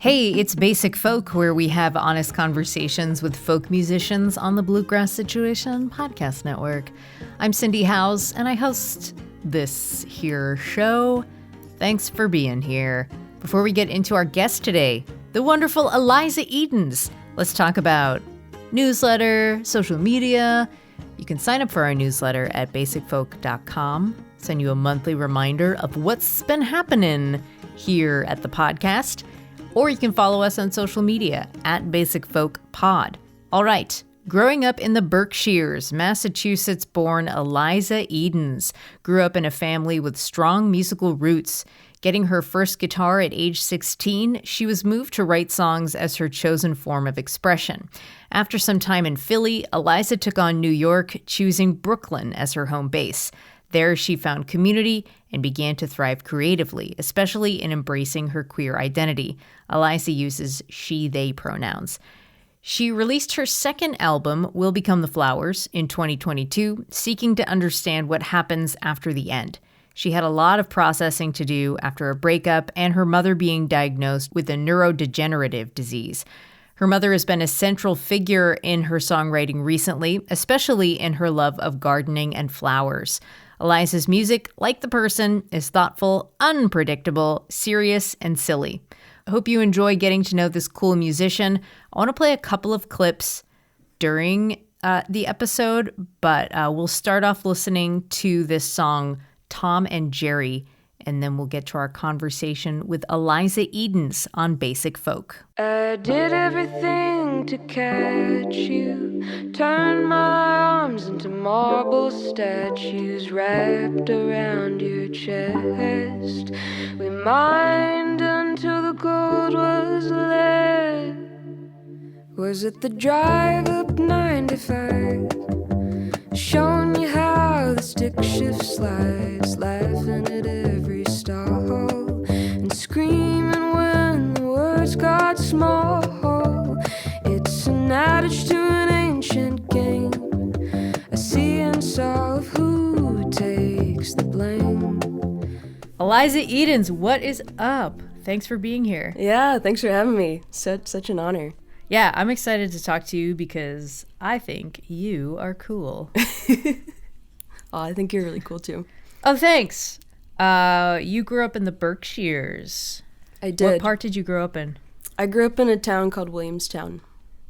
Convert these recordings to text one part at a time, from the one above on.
Hey, it's Basic Folk, where we have honest conversations with folk musicians on the Bluegrass Situation Podcast Network. I'm Cindy Howes, and I host this here show. Thanks for being here. Before we get into our guest today, the wonderful Eliza Edens, let's talk about newsletter, social media. You can sign up for our newsletter at basicfolk.com. Send you a monthly reminder of what's been happening here at the podcast. Or you can follow us on social media at Basic Folk Pod. All right. Growing up in the Berkshires, Massachusetts-born Eliza Edens grew up in a family with strong musical roots. Getting her first guitar at age 16, she was moved to write songs as her chosen form of expression. After some time in Philly, Eliza took on New York, choosing Brooklyn as her home base. There, she found community and began to thrive creatively, especially in embracing her queer identity. Eliza uses she/they pronouns. She released her second album, Will Become the Flowers, in 2022, seeking to understand what happens after the end. She had a lot of processing to do after a breakup and her mother being diagnosed with a neurodegenerative disease. Her mother has been a central figure in her songwriting recently, especially in her love of gardening and flowers. Eliza's music, like the person, is thoughtful, unpredictable, serious, and silly. I hope you enjoy getting to know this cool musician. I want to play a couple of clips during the episode, but we'll start off listening to this song, Tom and Jerry, and then we'll get to our conversation with Eliza Edens on Basic Folk. I did everything to catch you, turned my arms into marble statues wrapped around your chest. We mined until the gold was lead. Was it the drive up 95? Showing you how the stick shift slides, laughing at every stall and screaming when the words got small. It's an adage to an ancient game, a see and saw of who takes the blame. Eliza Edens, what is up? Thanks for being here. Yeah, thanks for having me. Such an honor. Yeah, I'm excited to talk to you because I think you are cool. Oh, I think you're really cool too. Oh, thanks. You grew up in the Berkshires. I did. What part did you grow up in? I grew up in a town called Williamstown.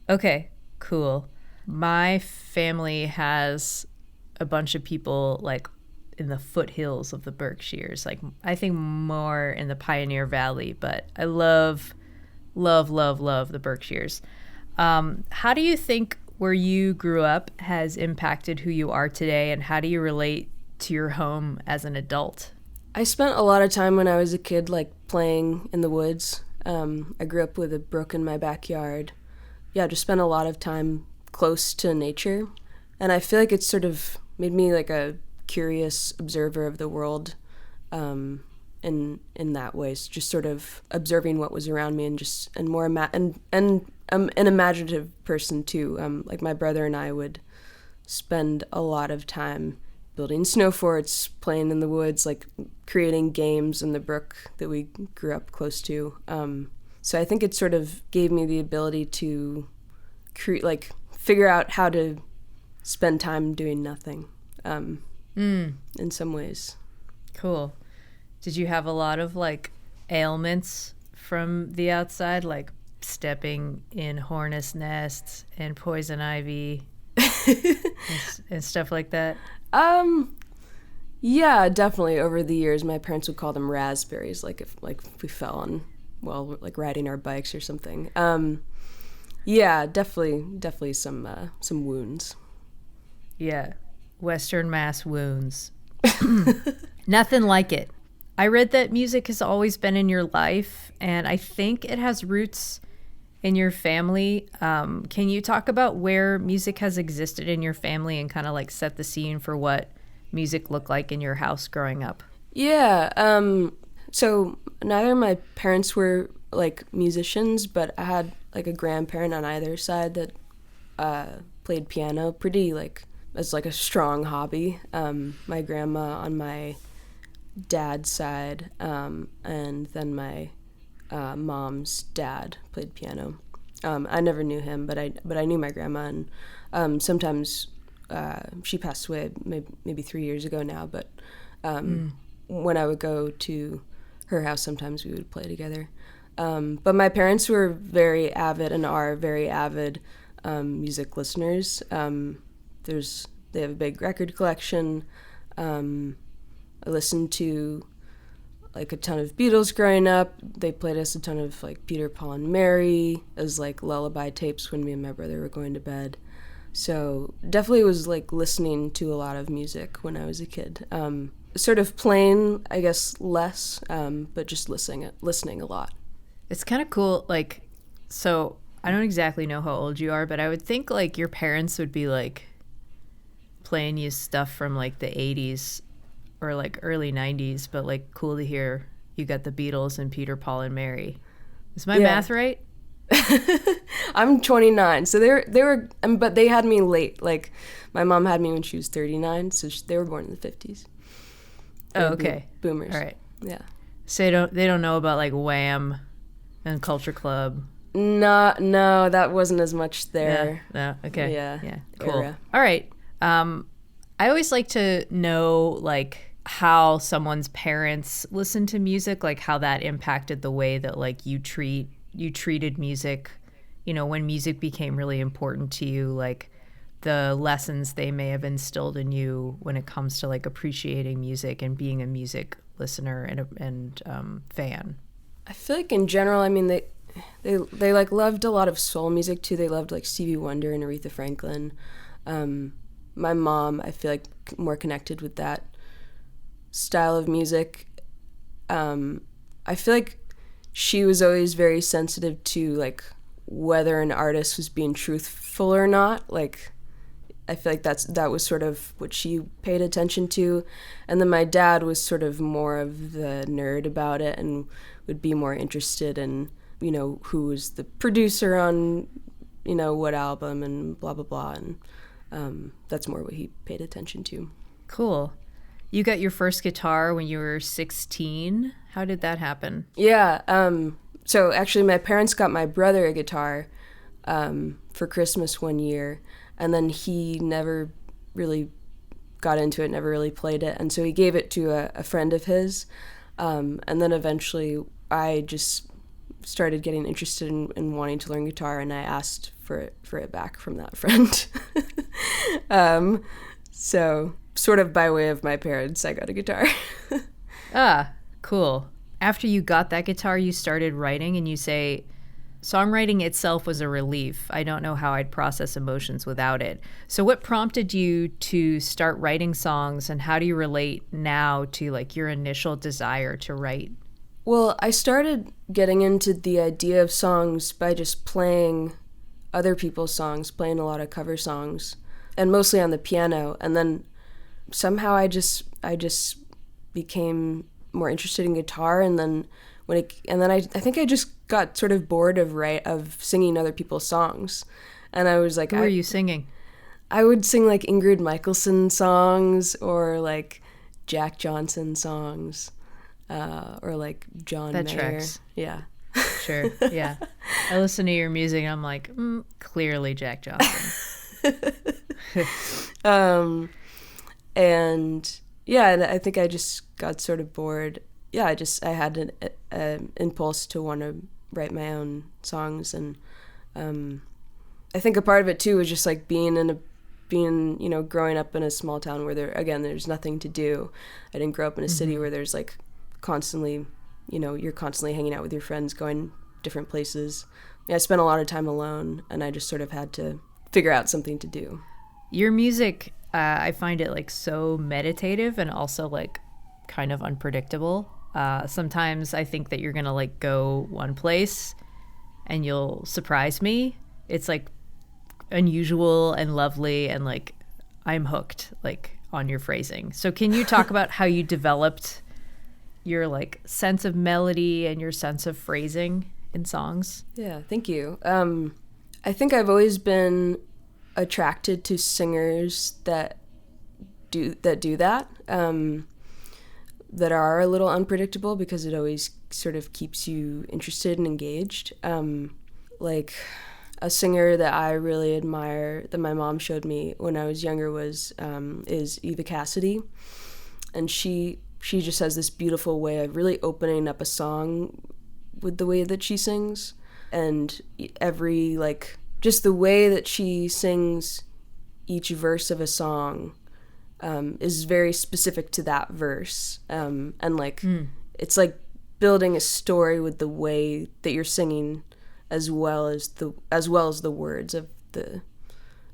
Okay, cool. My family has a bunch of people like in the foothills of the Berkshires, like I think more in the Pioneer Valley, but I love the Berkshires. How do you think where you grew up has impacted who you are today, and how do you relate to your home as an adult? I spent a lot of time when I was a kid like playing in the woods. I grew up with a brook in my backyard. Yeah, just spent a lot of time close to nature, and I feel like it's sort of made me like a curious observer of the world. In that way, so just sort of observing what was around me, and more an imaginative person too. Like my brother and I would spend a lot of time building snow forts, playing in the woods, like creating games in the brook that we grew up close to. So I think it sort of gave me the ability to figure out how to spend time doing nothing. In some ways. Cool. Did you have a lot of like ailments from the outside, like stepping in hornet's nests and poison ivy and stuff like that? Yeah, definitely. Over the years, my parents would call them raspberries, like if we fell on while like riding our bikes or something. Yeah, definitely some wounds. Yeah, Western Mass wounds. Nothing like it. I read that music has always been in your life, and I think it has roots in your family. Can you talk about where music has existed in your family and kind of like set the scene for what music looked like in your house growing up? Yeah. So neither of my parents were like musicians, but I had like a grandparent on either side that played piano pretty like as like a strong hobby. My grandma on my dad's side, and then my mom's dad played piano. I never knew him, but I knew my grandma, and sometimes she passed away maybe 3 years ago now, but when I would go to her house, sometimes we would play together. But my parents were very avid and are very avid music listeners. They have a big record collection. I listened to like a ton of Beatles growing up. They played us a ton of like Peter, Paul, and Mary as like lullaby tapes when me and my brother were going to bed. So definitely was like listening to a lot of music when I was a kid. Sort of playing, I guess, less, but just listening a lot. It's kind of cool. Like, so I don't exactly know how old you are, but I would think like your parents would be like playing you stuff from like the 80s or like early 90s, but like cool to hear you got the Beatles and Peter, Paul, and Mary. Is my math right? I'm 29, so they were, but they had me late. Like, my mom had me when she was 39, so they were born in the 50s. Oh, okay. Boomers. All right. Yeah. So they don't know about like Wham and Culture Club. No, that wasn't as much there. No. Okay. Yeah. Cool. Era. All right. I always like to know like how someone's parents listen to music, like how that impacted the way that like you treated music, you know, when music became really important to you, like the lessons they may have instilled in you when it comes to like appreciating music and being a music listener and fan. I feel like in general, I mean, they like loved a lot of soul music too. They loved like Stevie Wonder and Aretha Franklin. My mom, I feel like more connected with that style of music. I feel like she was always very sensitive to like whether an artist was being truthful or not. Like, I feel like that was sort of what she paid attention to. And then my dad was sort of more of the nerd about it and would be more interested in, you know, who was the producer on, you know, what album and blah, blah, blah. And that's more what he paid attention to. Cool. You got your first guitar when you were 16. How did that happen? Yeah. So actually my parents got my brother a guitar for Christmas one year. And then he never really got into it, never really played it. And so he gave it to a friend of his. And then eventually I just started getting interested in wanting to learn guitar, and I asked for it back from that friend. So sort of by way of my parents, I got a guitar. Cool. After you got that guitar, you started writing, and you say, songwriting itself was a relief. I don't know how I'd process emotions without it. So what prompted you to start writing songs, and how do you relate now to like your initial desire to write? Well, I started getting into the idea of songs by just playing other people's songs, playing a lot of cover songs, and mostly on the piano. And then somehow I just became more interested in guitar, and then I think I just got sort of bored of singing other people's songs, and I was like, who are you singing? I would sing like Ingrid Michaelson songs or like Jack Johnson songs, or like John Mayer. Tracks. Yeah. Sure. Yeah. I listen to your music and I'm like, clearly Jack Johnson. And yeah, and I think I just got sort of bored. Yeah, I had an impulse to want to write my own songs, and I think a part of it too was just like being you know, growing up in a small town where there's nothing to do. I didn't grow up in a city where there's like constantly, you know, you're constantly hanging out with your friends, going different places. I spent a lot of time alone, and I just sort of had to figure out something to do. Your music, I find it like so meditative and also like kind of unpredictable. Sometimes I think that you're gonna like go one place and you'll surprise me. It's like unusual and lovely, and like I'm hooked like on your phrasing. So can you talk about how you developed your like sense of melody and your sense of phrasing in songs? Yeah, thank you. I think I've always been attracted to singers that do that. that are a little unpredictable because it always sort of keeps you interested and engaged. Like a singer that I really admire that my mom showed me when I was younger is Eva Cassidy, and she just has this beautiful way of really opening up a song with the way that she sings, and every just the way that she sings each verse of a song is very specific to that verse, and it's like building a story with the way that you're singing as well as the words of the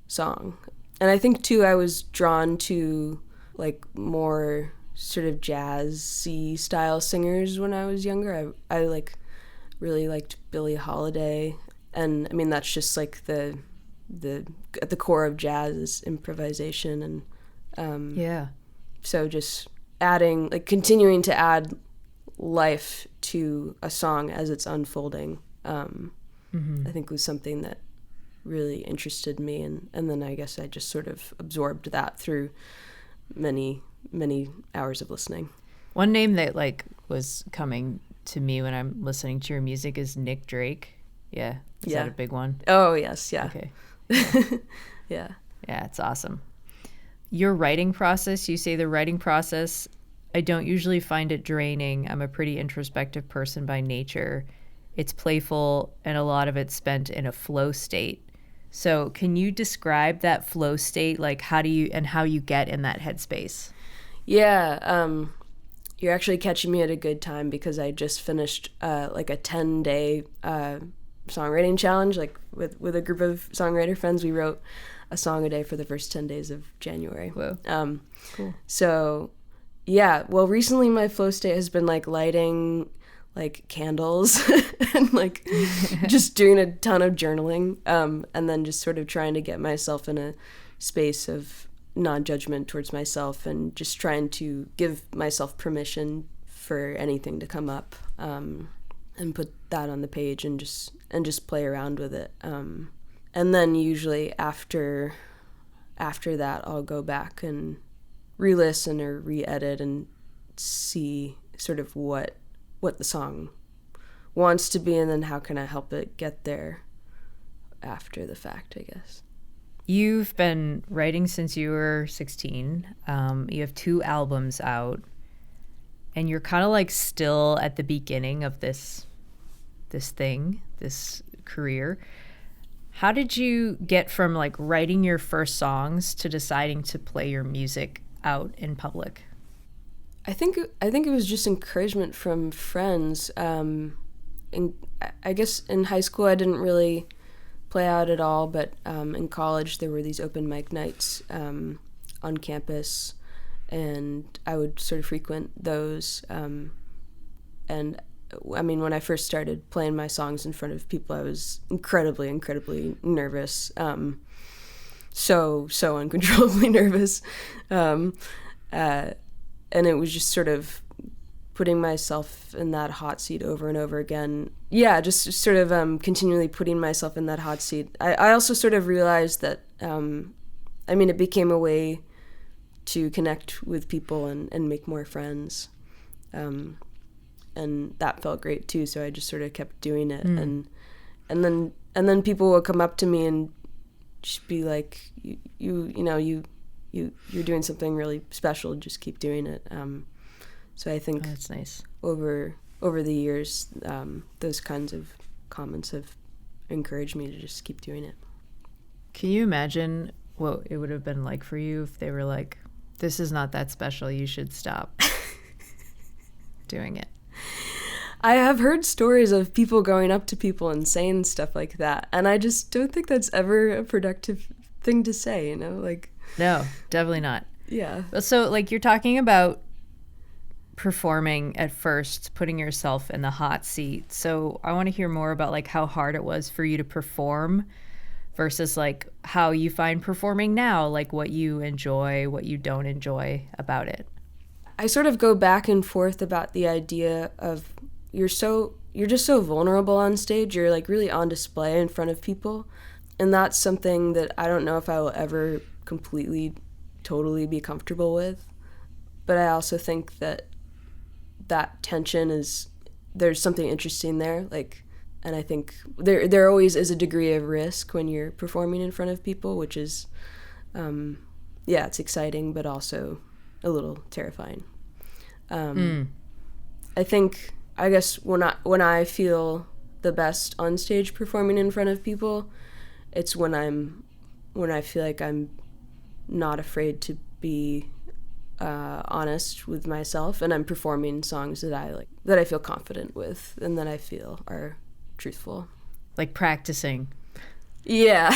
song. And I think too I was drawn to like more sort of jazzy style singers when I was younger. I really liked Billie Holiday, and I mean that's just like the at the core of jazz is improvisation, and so just continuing to add life to a song as it's unfolding, I think was something that really interested me, and then I guess I just sort of absorbed that through many hours of listening. One name that was coming to me when I'm listening to your music is Nick Drake. Yeah. Is that a big one? Oh, yes. Yeah. Okay. Yeah. Yeah, it's awesome. Your writing process, you say the writing process, I don't usually find it draining. I'm a pretty introspective person by nature. It's playful, and a lot of it's spent in a flow state. So can you describe that flow state? Like how you get in that headspace? Yeah. You're actually catching me at a good time because I just finished a 10-day songwriting challenge, with a group of songwriter friends. We wrote a song a day for the first 10 days of January. Whoa. Cool. So yeah, well, recently my flow state has been lighting candles and just doing a ton of journaling, and then just sort of trying to get myself in a space of non-judgment towards myself, and just trying to give myself permission for anything to come up, and put that on the page and just play around with it, and then usually after that I'll go back and re-listen or re-edit and see sort of what the song wants to be, and then how can I help it get there after the fact, I guess. You've been writing since you were 16. You have 2 albums out, and you're kind of still at the beginning of this career. How did you get from writing your first songs to deciding to play your music out in public? I think it was just encouragement from friends. I guess in high school I didn't really play out at all, but in college there were these open mic nights on campus, and I would sort of frequent those. And I mean, when I first started playing my songs in front of people, I was incredibly nervous. So uncontrollably nervous. And it was just sort of putting myself in that hot seat over and over again. Yeah, just sort of continually putting myself in that hot seat. I also sort of realized that, it became a way to connect with people and make more friends. And that felt great too, so I just sort of kept doing it. And then people would come up to me and just be like, you're doing something really special, just keep doing it. So I think that's nice. Over the years, those kinds of comments have encouraged me to just keep doing it. Can you imagine what it would have been like for you if they were like, this is not that special, you should stop doing it? I have heard stories of people going up to people and saying stuff like that, and I just don't think that's ever a productive thing to say, No, definitely not. Yeah. So you're talking about performing at first, putting yourself in the hot seat. So I want to hear more about how hard it was for you to perform versus how you find performing now, what you enjoy, what you don't enjoy about it. I sort of go back and forth about the idea of you're just so vulnerable on stage. You're really on display in front of people. And that's something that I don't know if I will ever completely, totally be comfortable with. But I also think that that tension there's something interesting there, like, and I think there always is a degree of risk when you're performing in front of people, which is it's exciting but also a little terrifying. I guess when I feel the best on stage performing in front of people, it's when I feel like I'm not afraid to be honest with myself, and I'm performing songs that I feel confident with and that I feel are truthful. Like practicing. Yeah.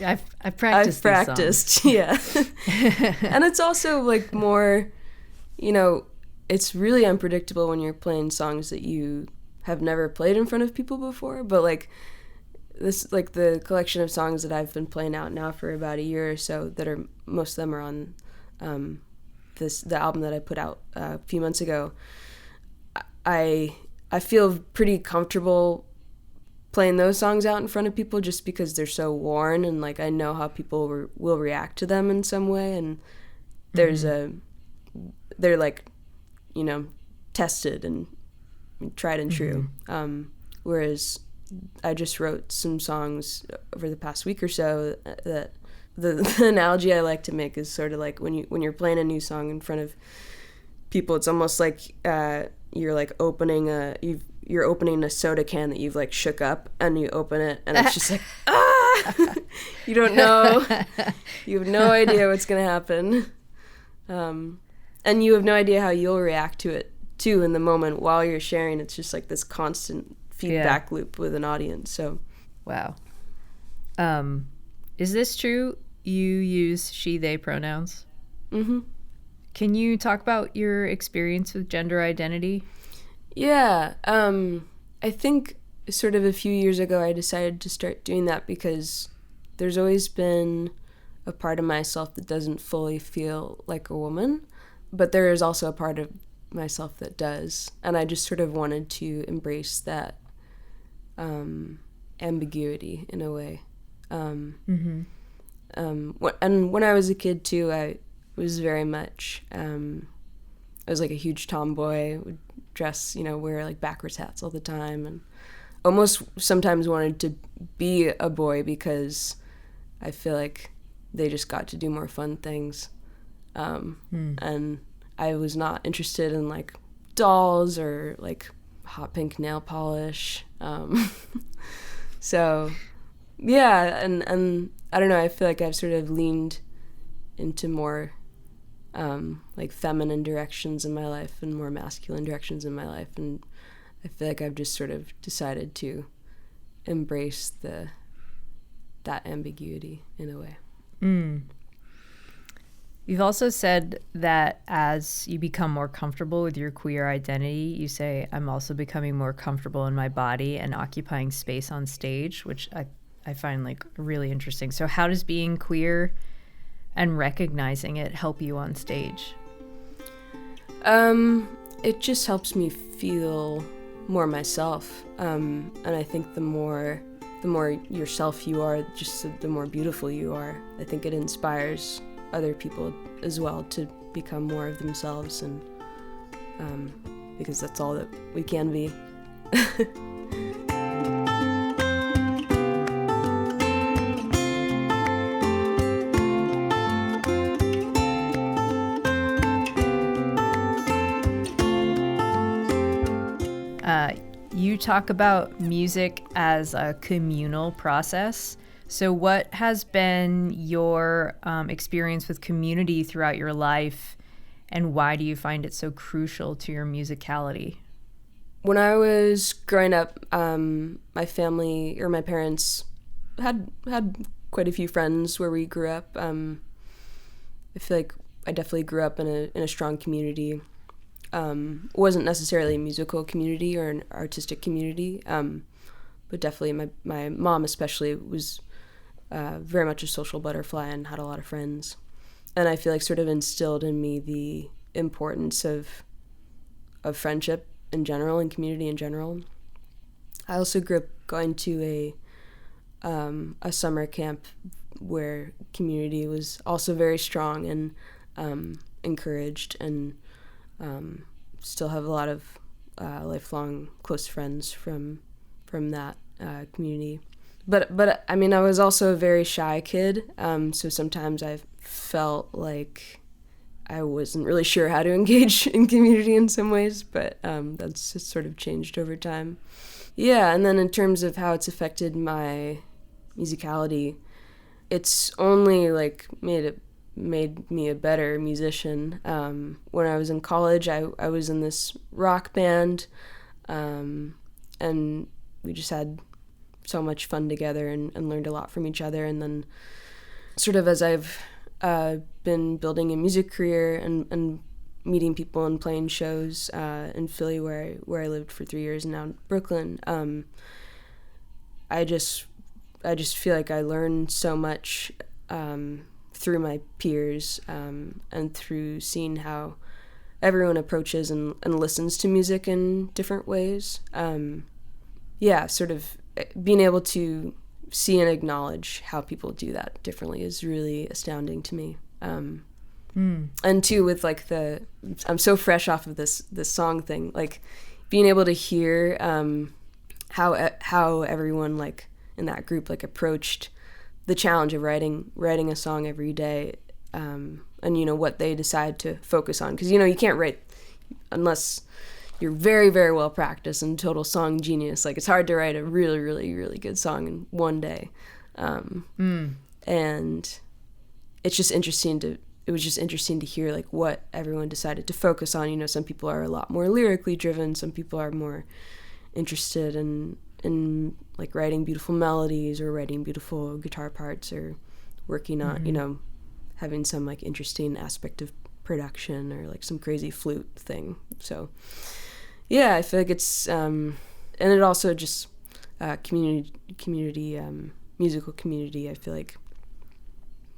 I've practiced. I've practiced, yeah. And it's also like more, it's really unpredictable when you're playing songs that you have never played in front of people before, but like this, like the collection of songs that I've been playing out now for about a year or so, that are, most of them are on the album that I put out a few months ago. I feel pretty comfortable playing those songs out in front of people just because they're so worn, and like I know how people will react to them in some way, and they're like, tested and tried and true. Whereas I just wrote some songs over the past week or so that the analogy I like to make is sort of like when you're playing a new song in front of people, it's almost like you're like opening a soda can that you've like shook up, and you open it and it's just like you don't know, you have no idea what's gonna happen, and you have no idea how you'll react to it too in the moment while you're sharing. It's just like this constant feedback loop with an audience. So wow. Is this true? You use she, they pronouns? Mm-hmm. Can you talk about your experience with gender identity? Yeah. I think sort of a few years ago I decided to start doing that because there's always been a part of myself that doesn't fully feel like a woman, but there is also a part of myself that does. And I just sort of wanted to embrace that ambiguity in a way. And when I was a kid too, I was very much, I was like a huge tomboy, would dress, wear like backwards hats all the time, and almost sometimes wanted to be a boy because I feel like they just got to do more fun things. And I was not interested in like dolls or like hot pink nail polish. So yeah, and I don't know, I feel like I've sort of leaned into more like feminine directions in my life and more masculine directions in my life, and I feel like I've just sort of decided to embrace that ambiguity in a way. You've also said that as you become more comfortable with your queer identity, you say, I'm also becoming more comfortable in my body and occupying space on stage, which I find like really interesting. So how does being queer and recognizing it help you on stage? It just helps me feel more myself. And I think the more yourself you are, just the more beautiful you are. I think it inspires other people as well to become more of themselves, and because that's all that we can be. You talk about music as a communal process. So what has been your experience with community throughout your life, and why do you find it so crucial to your musicality? When I was growing up, my family, or my parents, had quite a few friends where we grew up. I feel like I definitely grew up in a strong community. Wasn't necessarily a musical community or an artistic community, but definitely my mom especially was very much a social butterfly and had a lot of friends. And I feel like sort of instilled in me the importance of friendship in general and community in general. I also grew up going to a summer camp where community was also very strong and encouraged, and still have a lot of lifelong close friends from that community. But I mean, I was also a very shy kid, so sometimes I felt like I wasn't really sure how to engage in community in some ways, but that's just sort of changed over time. Yeah, and then in terms of how it's affected my musicality, it's only like made me a better musician. When I was in college, I was in this rock band, and we just had so much fun together and learned a lot from each other. And then sort of as I've been building a music career and meeting people and playing shows in Philly where I lived for 3 years and now in Brooklyn, I just feel like I learned so much through my peers and through seeing how everyone approaches and listens to music in different ways. Sort of being able to see and acknowledge how people do that differently is really astounding to me. And too, with like I'm so fresh off of this song thing, like being able to hear how everyone like in that group like approached the challenge of writing a song every day, and what they decide to focus on, because you can't write unless you're very, very well practiced and total song genius. Like, it's hard to write a really, really, really good song in one day. And it's just interesting to hear like what everyone decided to focus on. Some people are a lot more lyrically driven. Some people are more interested in like writing beautiful melodies or writing beautiful guitar parts or working on, having some like interesting aspect of production or like some crazy flute thing. So yeah, I feel like it's, and it also just, community, musical community, I feel like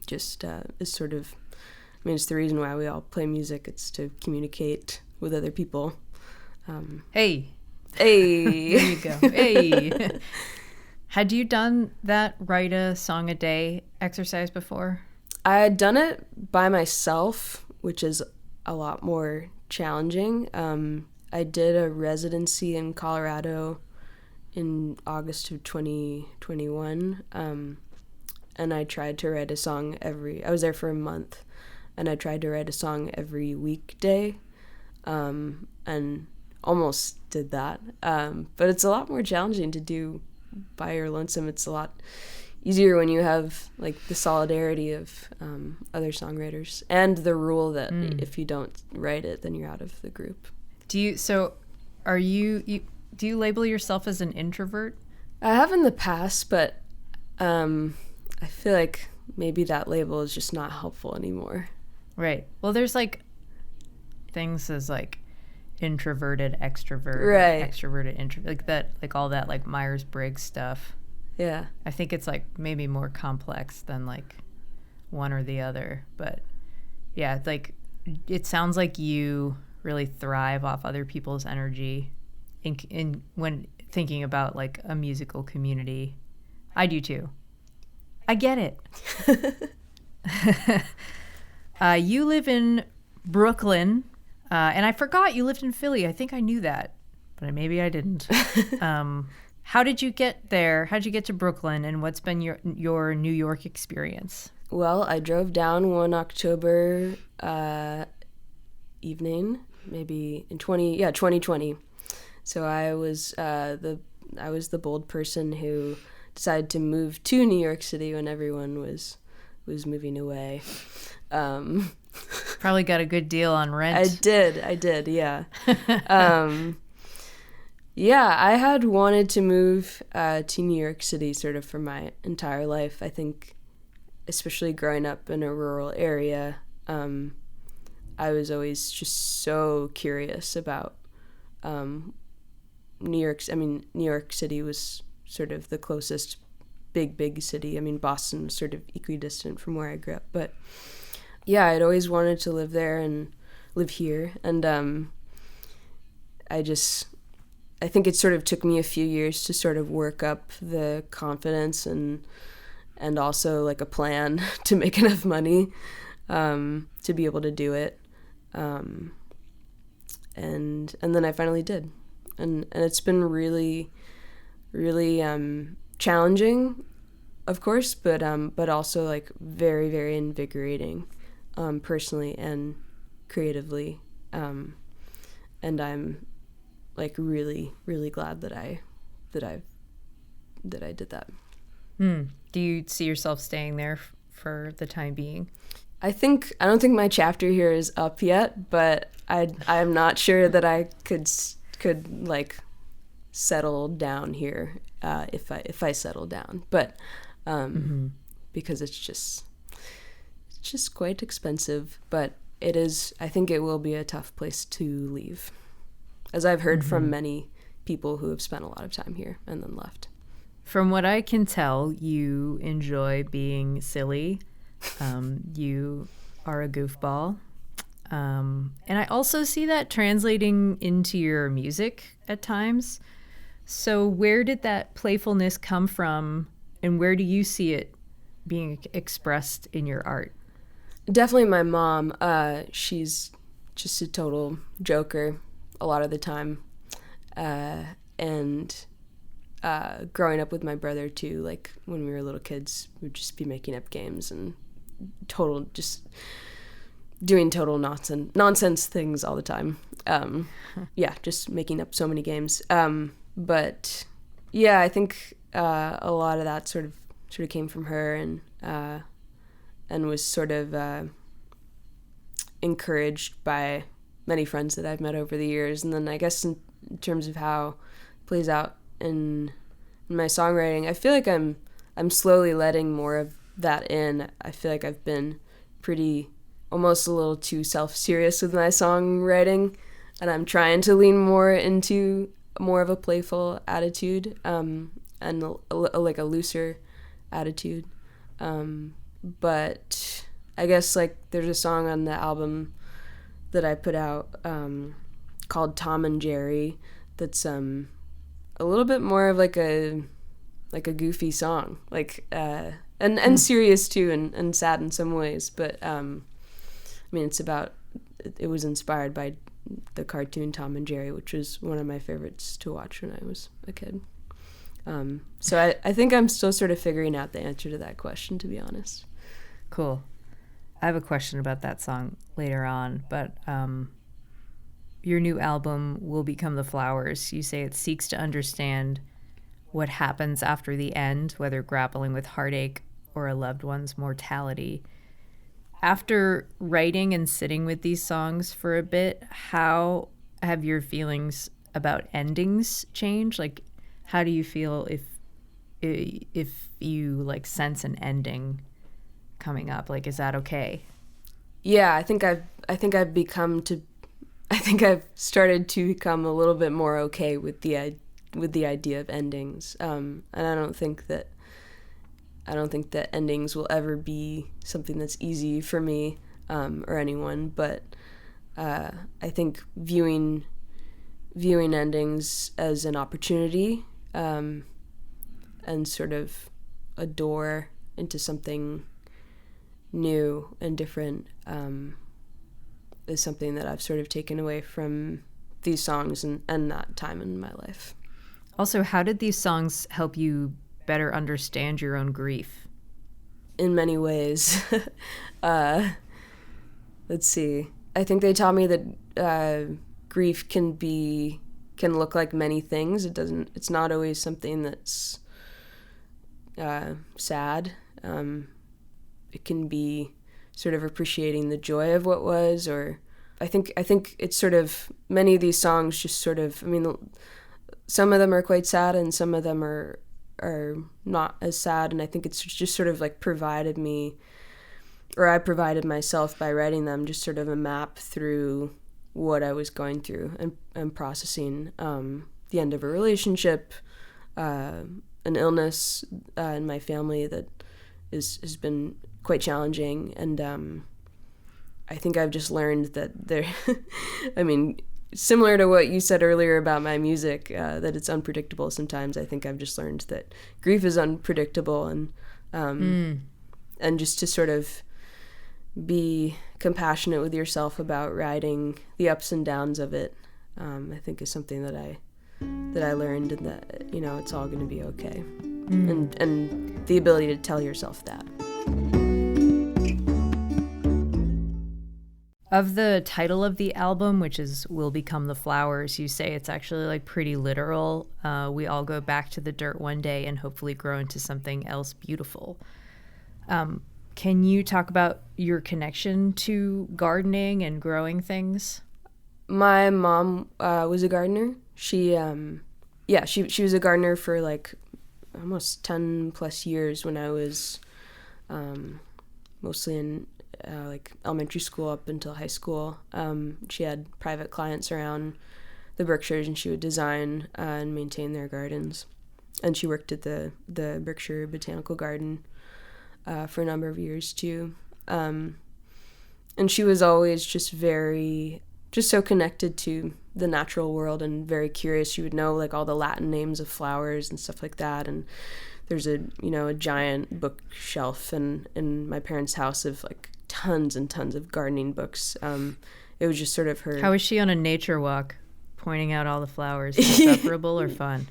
just, is sort of, I mean, it's the reason why we all play music. It's to communicate with other people. Hey. There you go. Hey. Had you done that write a song a day exercise before? I had done it by myself, which is a lot more challenging. I did a residency in Colorado in August of 2021, and I tried to write a song I was there for a month, and I tried to write a song every weekday, and almost did that. But it's a lot more challenging to do by your lonesome. It's a lot easier when you have like the solidarity of other songwriters and the rule that if you don't write it, then you're out of the group. Do you label yourself as an introvert? I have in the past, but I feel like maybe that label is just not helpful anymore. Right. Well, there's like things as like introverted extrovert, right, extroverted introvert, like that, like all that like Myers-Briggs stuff. Yeah. I think it's like maybe more complex than like one or the other, but yeah, like it sounds like you really thrive off other people's energy in when thinking about like a musical community. I do too. I get it. You live in Brooklyn, and I forgot you lived in Philly. I think I knew that, but maybe I didn't. How did you get there? How did you get to Brooklyn, and what's been your New York experience? Well, I drove down one October evening, maybe in 2020. So I was the bold person who decided to move to New York City when everyone was moving away. Probably got a good deal on rent. I did, yeah. Yeah, I had wanted to move to New York City sort of for my entire life. I think, especially growing up in a rural area, I was always just so curious about New York. I mean, New York City was sort of the closest big city. I mean, Boston was sort of equidistant from where I grew up. But yeah, I'd always wanted to live there and live here. And I think it sort of took me a few years to sort of work up the confidence and also like a plan to make enough money to be able to do it. and then I finally did, and it's been really, really challenging, of course, but also like very, very invigorating, personally and creatively, and I'm like really, really glad that I did that. Do you see yourself staying there for the time being? I don't think my chapter here is up yet, but I'm not sure that I could like settle down here, if I settle down, but because it's just quite expensive, but it is, I think it will be a tough place to leave, as I've heard from many people who have spent a lot of time here and then left. From what I can tell, you enjoy being silly. You are a goofball. And I also see that translating into your music at times. So where did that playfulness come from, and where do you see it being expressed in your art? Definitely my mom. She's just a total joker a lot of the time. And growing up with my brother too, like when we were little kids, we'd just be making up games and just doing total nonsense things all the time. Yeah, just making up so many games. But yeah, I think a lot of that sort of came from her, and was sort of encouraged by many friends that I've met over the years. And then I guess in terms of how it plays out in my songwriting, I feel like I'm slowly letting more of that in. I feel like I've been almost a little too self-serious with my songwriting, and I'm trying to lean more into more of a playful attitude, and like a looser attitude. But I guess like there's a song on the album that I put out called Tom and Jerry that's a little bit more of like a goofy song, like and serious too, and sad in some ways, but I mean it was inspired by the cartoon Tom and Jerry, which was one of my favorites to watch when I was a kid. So I think I'm still sort of figuring out the answer to that question, to be honest. Cool. I have a question about that song later on, but your new album, Will Become the Flowers, you say it seeks to understand what happens after the end, whether grappling with heartache or a loved one's mortality. After writing and sitting with these songs for a bit, how have your feelings about endings changed? Like, how do you feel if you like sense an ending coming up? Like, is that okay? Yeah, I think I've started to become a little bit more okay with the idea of endings. And I don't think that endings will ever be something that's easy for me, or anyone, but I think viewing endings as an opportunity, and sort of a door into something new and different, is something that I've sort of taken away from these songs and that time in my life. Also, how did these songs help you better understand your own grief? In many ways. Let's see. I think they taught me that grief can look like many things. It's not always something that's sad. It can be sort of appreciating the joy of what was, or I think it's sort of, many of these songs just sort of, I mean, some of them are quite sad and some of them are not as sad, and I think it's just sort of like provided me, or I provided myself by writing them, just sort of a map through what I was going through and processing, the end of a relationship, an illness in my family that has been quite challenging, and I think I've just learned that there I mean, similar to what you said earlier about my music, that it's unpredictable sometimes. I think I've just learned that grief is unpredictable, and just to sort of be compassionate with yourself about riding the ups and downs of it, I think is something that I learned, and that, you know, it's all going to be okay. And the ability to tell yourself that. Of the title of the album, which is Will Become the Flowers, you say it's actually like pretty literal. We all go back to the dirt one day and hopefully grow into something else beautiful. Can you talk about your connection to gardening and growing things? My mom was a gardener. She was a gardener for like almost 10 plus years when I was mostly in like elementary school up until high school. She had private clients around the Berkshires, and she would design and maintain their gardens. And she worked at the Berkshire Botanical Garden for a number of years too. And she was always just so connected to the natural world and very curious. She would know like all the Latin names of flowers and stuff like that. And there's a giant bookshelf in my parents' house of like tons and tons of gardening books. It was just sort of her. How was she on a nature walk, pointing out all the flowers? Insufferable or fun?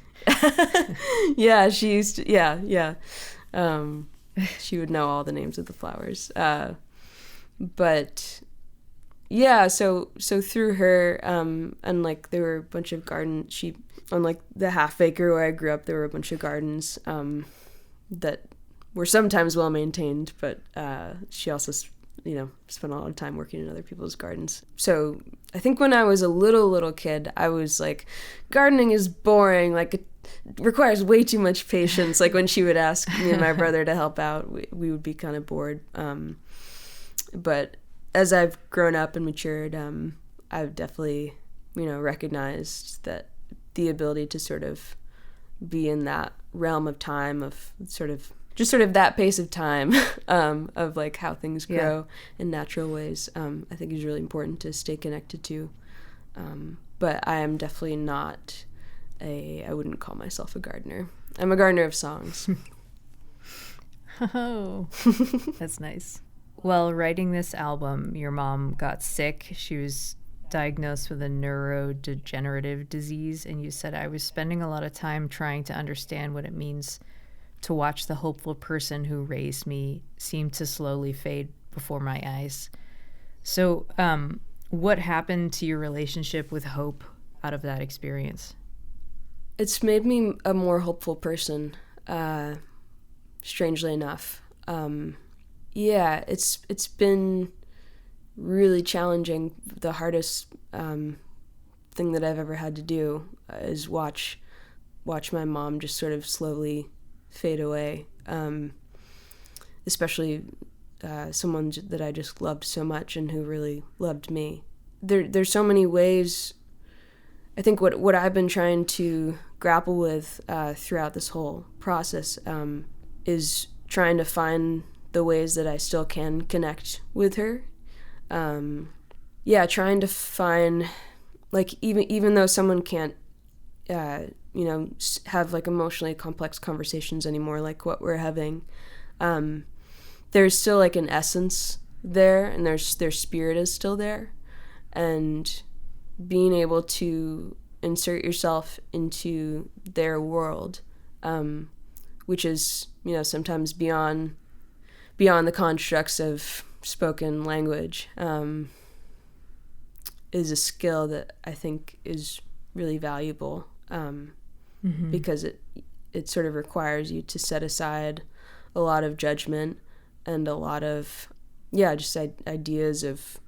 Yeah, she used to, yeah. She would know all the names of the flowers. But yeah, so through her, and like there were a bunch of gardens. On like the half acre where I grew up, there were a bunch of gardens that were sometimes well maintained, but she also spent a lot of time working in other people's gardens. So I think when I was a little kid, I was like, gardening is boring, like it requires way too much patience. Like when she would ask me and my brother to help out, we would be kind of bored. But as I've grown up and matured, I've definitely, recognized that the ability to sort of be in that realm of time of sort of that pace of time of like how things grow in natural ways, I think is really important to stay connected to. But I am definitely not I wouldn't call myself a gardener. I'm a gardener of songs. Oh, that's nice. While writing this album, your mom got sick. She was diagnosed with a neurodegenerative disease, and you said, I was spending a lot of time trying to understand what it means to watch the hopeful person who raised me seem to slowly fade before my eyes. So what happened to your relationship with hope out of that experience? It's made me a more hopeful person, strangely enough. It's been really challenging. The hardest thing that I've ever had to do is watch my mom just sort of slowly fade away, especially someone that I just loved so much and who really loved me. There's so many ways. I think what I've been trying to grapple with throughout this whole process is trying to find the ways that I still can connect with her. Trying to find, like, even though someone can't, have like emotionally complex conversations anymore, like what we're having, there's still like an essence there, and their spirit is still there, and being able to insert yourself into their world, which is, sometimes beyond the constructs of spoken language, is a skill that I think is really valuable, because it sort of requires you to set aside a lot of judgment and a lot of just ideas of,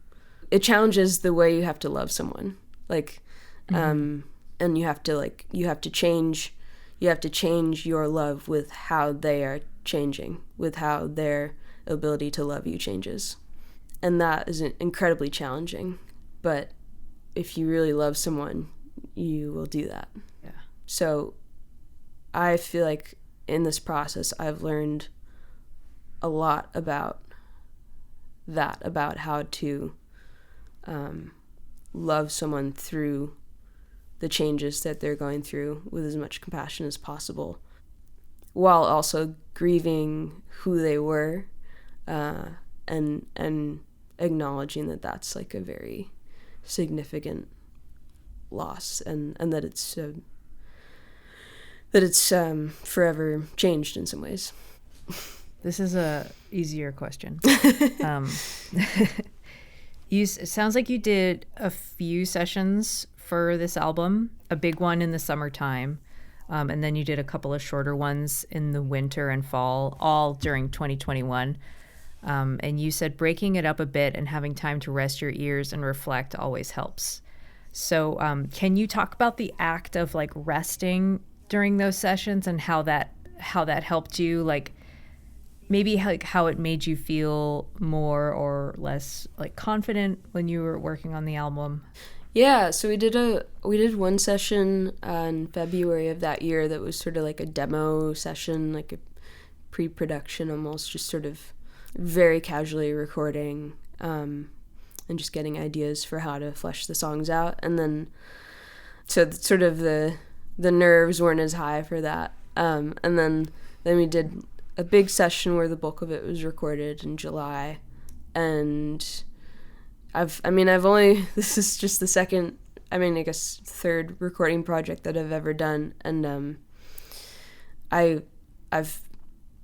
it challenges the way you have to love someone, like, and you have to change your love with how they are changing, with how their ability to love you changes. And that is incredibly challenging. But if you really love someone, you will do that. Yeah. So I feel like in this process, I've learned a lot about that, about how to love someone through the changes that they're going through with as much compassion as possible, while also grieving who they were, and acknowledging that that's like a very significant loss, and that it's forever changed in some ways. This is a easier question. It sounds like you did a few sessions for this album, a big one in the summertime, and then you did a couple of shorter ones in the winter and fall, all during 2021. And you said breaking it up a bit and having time to rest your ears and reflect always helps. So can you talk about the act of like resting during those sessions and how that helped you, like maybe like how it made you feel more or less like confident when you were working on the album? Yeah, so we did one session in February of that year that was sort of like a demo session, like a pre-production almost, just sort of very casually recording and just getting ideas for how to flesh the songs out. And then so sort of the nerves weren't as high for that. And then we did a big session where the bulk of it was recorded in July. And I've only, this is just the second, I guess third recording project that I've ever done. And I've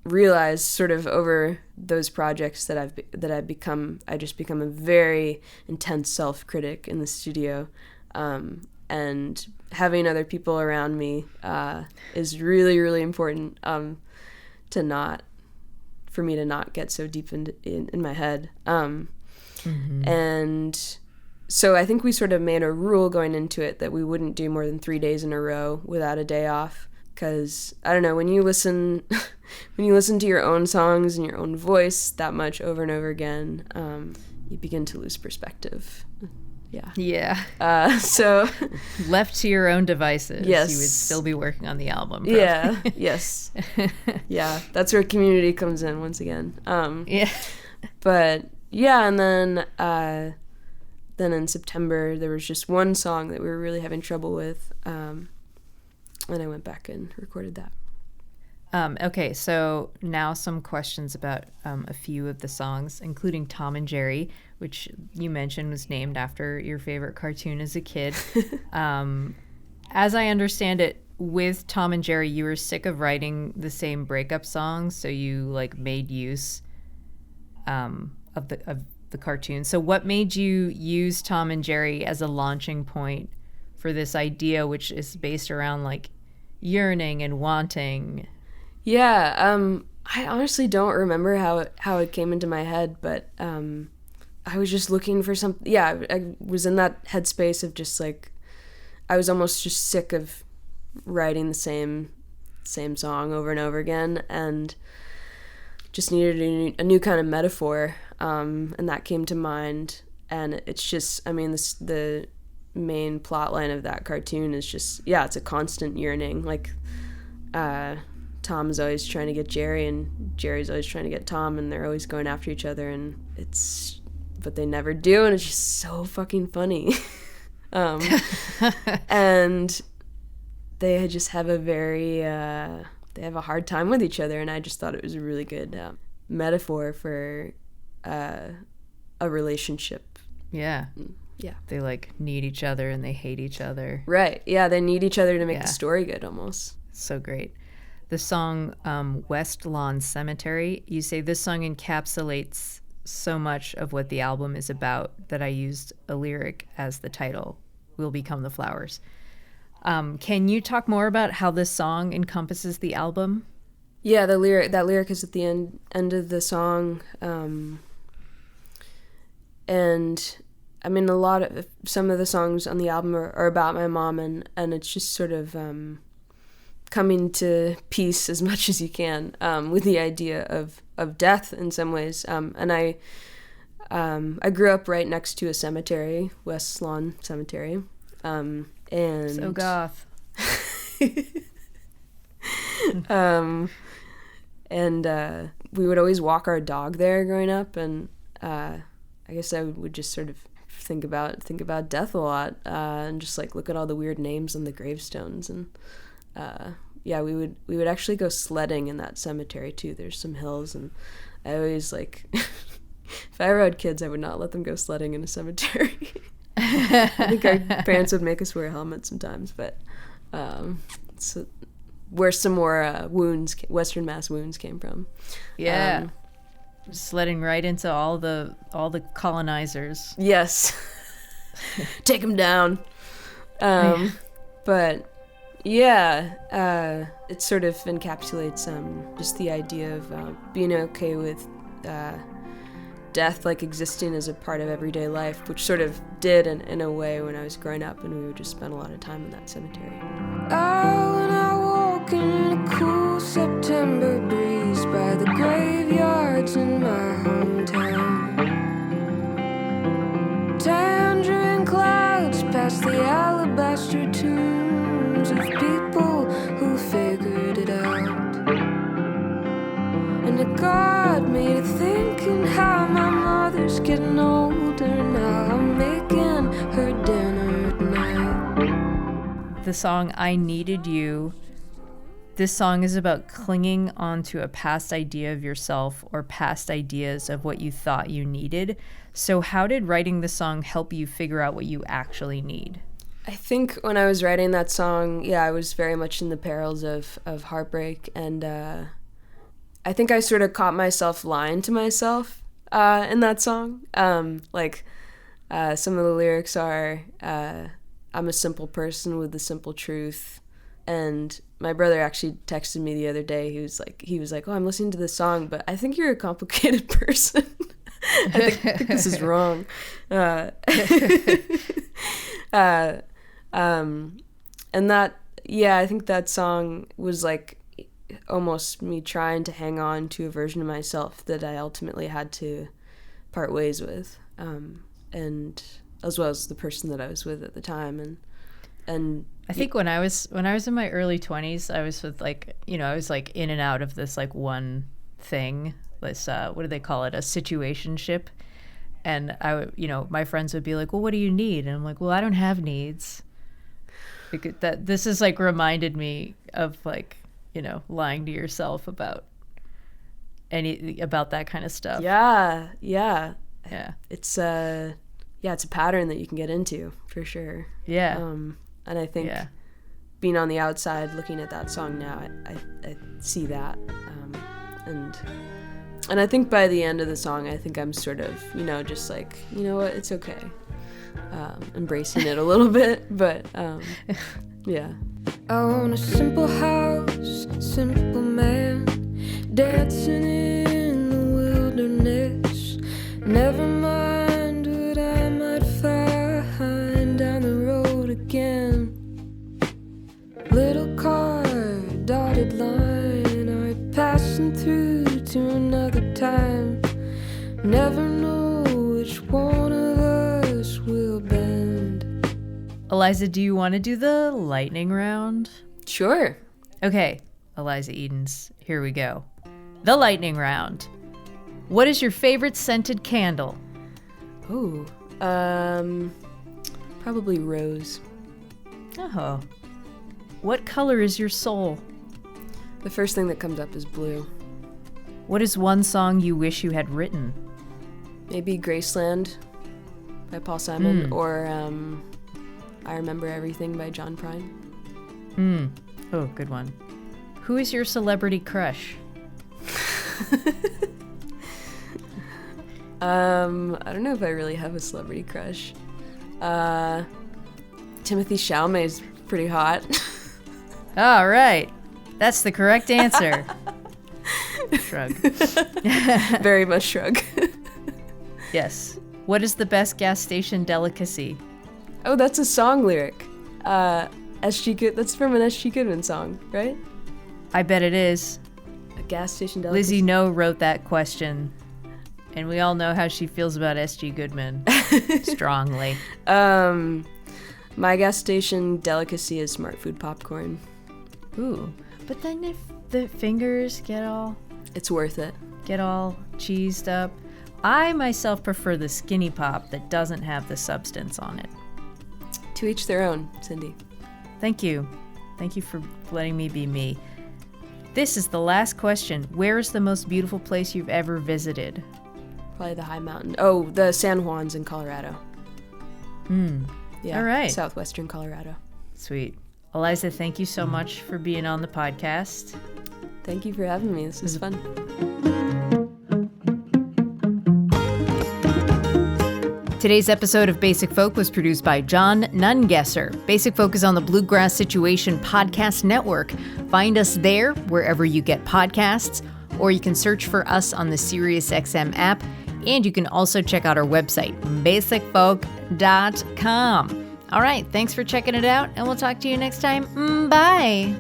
realized sort of over those projects that I just become a very intense self-critic in the studio. And having other people around me is really, really important for me to not get so deep in my head. And so I think we sort of made a rule going into it that we wouldn't do more than 3 days in a row without a day off. Because, I don't know, when you listen to your own songs and your own voice that much over and over again, you begin to lose perspective. Yeah. So left to your own devices, yes, you would still be working on the album. Probably. Yeah. Yes. Yeah. That's where community comes in once again. Yeah. But yeah, and then in September there was just one song that we were really having trouble with, and I went back and recorded that. Okay, so now some questions about a few of the songs, including Tom and Jerry, which you mentioned was named after your favorite cartoon as a kid. As I understand it, with Tom and Jerry, you were sick of writing the same breakup songs, so you like made use of the cartoon. So what made you use Tom and Jerry as a launching point for this idea, which is based around like yearning and wanting? Yeah, I honestly don't remember how it came into my head, but I was just looking for something. Yeah, I was in that headspace of just like, I was almost just sick of writing the same song over and over again, and just needed a new kind of metaphor, and that came to mind. And it's just, the main plot line of that cartoon is just, yeah, it's a constant yearning. Like, Tom's always trying to get Jerry, and Jerry's always trying to get Tom, and they're always going after each other, but they never do, and it's just so fucking funny. And they just have they have a hard time with each other, and I just thought it was a really good metaphor for a relationship. Yeah. Yeah. They like need each other and they hate each other. Right. Yeah, they need each other to make the story good almost. So great. The song West Lawn Cemetery, you say this song encapsulates so much of what the album is about that I used a lyric as the title, We'll Become the Flowers. Can you talk more about how this song encompasses the album? Yeah, that lyric is at the end of the song. And some of the songs on the album are about my mom, and it's just sort of coming to peace as much as you can with the idea of death in some ways. And I grew up right next to a cemetery, West Lawn Cemetery. And so goth. And we would always walk our dog there growing up, and I guess I would just sort of think about death a lot, and just like look at all the weird names on the gravestones. And we would actually go sledding in that cemetery too. There's some hills, and I always like If I ever had kids, I would not let them go sledding in a cemetery. I think our parents would make us wear helmets sometimes, but so where some more wounds, Western Mass wounds came from. Yeah. Sledding right into all the colonizers. Yes. Take them down. But yeah, it sort of encapsulates just the idea of being okay with death, like existing as a part of everyday life, which sort of did in a way when I was growing up, and we would just spend a lot of time in that cemetery. Oh, when I walk in a cool September breeze by the graveyards in my hometown, tangerine clouds past the alabaster tombs of people who figured it out. And it got me to thinking how my mother's getting older now. I'm making her dinner at night. The song I Needed You. This song is about clinging onto a past idea of yourself or past ideas of what you thought you needed. So how did writing the song help you figure out what you actually need? I think when I was writing that song, yeah, I was very much in the perils of heartbreak, and I think I sort of caught myself lying to myself in that song. Some of the lyrics are, I'm a simple person with a simple truth. And my brother actually texted me the other day. He was like, oh, I'm listening to this song, but I think you're a complicated person. I think this is wrong. And that, yeah, I think that song was like almost me trying to hang on to a version of myself that I ultimately had to part ways with, and as well as the person that I was with at the time. And I think when I was in my early 20s, I was with I was like in and out of this like one thing, this what do they call it, a situationship. And I would, my friends would be like, well, what do you need? And I'm like, well, I don't have needs. This is like reminded me of like, lying to yourself about that kind of stuff. Yeah. It's a pattern that you can get into for sure. Yeah. And I think being on the outside looking at that song now, I see that. And I think by the end of the song, I think I'm sort of, just like, you know what, it's okay. Embracing it a little bit, but yeah. I want a simple house, simple man, dancing in the wilderness. Never mind what I might find down the road again. Little car, dotted line, are we passing through to another time? Never know which one of us will bend. Eliza, do you want to do the lightning round? Sure. Okay, Eliza Edens, here we go. The lightning round. What is your favorite scented candle? Oh, probably rose. Oh. What color is your soul? The first thing that comes up is blue. What is one song you wish you had written? Maybe Graceland by Paul Simon, or I Remember Everything by John Prine. Oh, good one. Who is your celebrity crush? I don't know if I really have a celebrity crush. Timothy Chalamet's pretty hot. All right. That's the correct answer. Shrug. Very much shrug. Yes. What is the best gas station delicacy? Oh, that's a song lyric. That's from an S.G. Goodman song, right? I bet it is. A gas station delicacy. Lizzie No wrote that question, and we all know how she feels about S.G. Goodman. Strongly. My gas station delicacy is smart food popcorn. Ooh. But then if the fingers It's worth it. get all cheesed up. I myself prefer the skinny pop that doesn't have the substance on it. To each their own, Cindy. Thank you. Thank you for letting me be me. This is the last question. Where is the most beautiful place you've ever visited? Probably the high mountain. Oh, the San Juans in Colorado. Yeah. All right. Southwestern Colorado. Sweet. Eliza, thank you so much for being on the podcast. Thank you for having me. This was fun. Today's episode of Basic Folk was produced by John Nungesser. Basic Folk is on the Bluegrass Situation Podcast Network. Find us there wherever you get podcasts, or you can search for us on the SiriusXM app, and you can also check out our website, basicfolk.com. All right, thanks for checking it out, and we'll talk to you next time. Bye.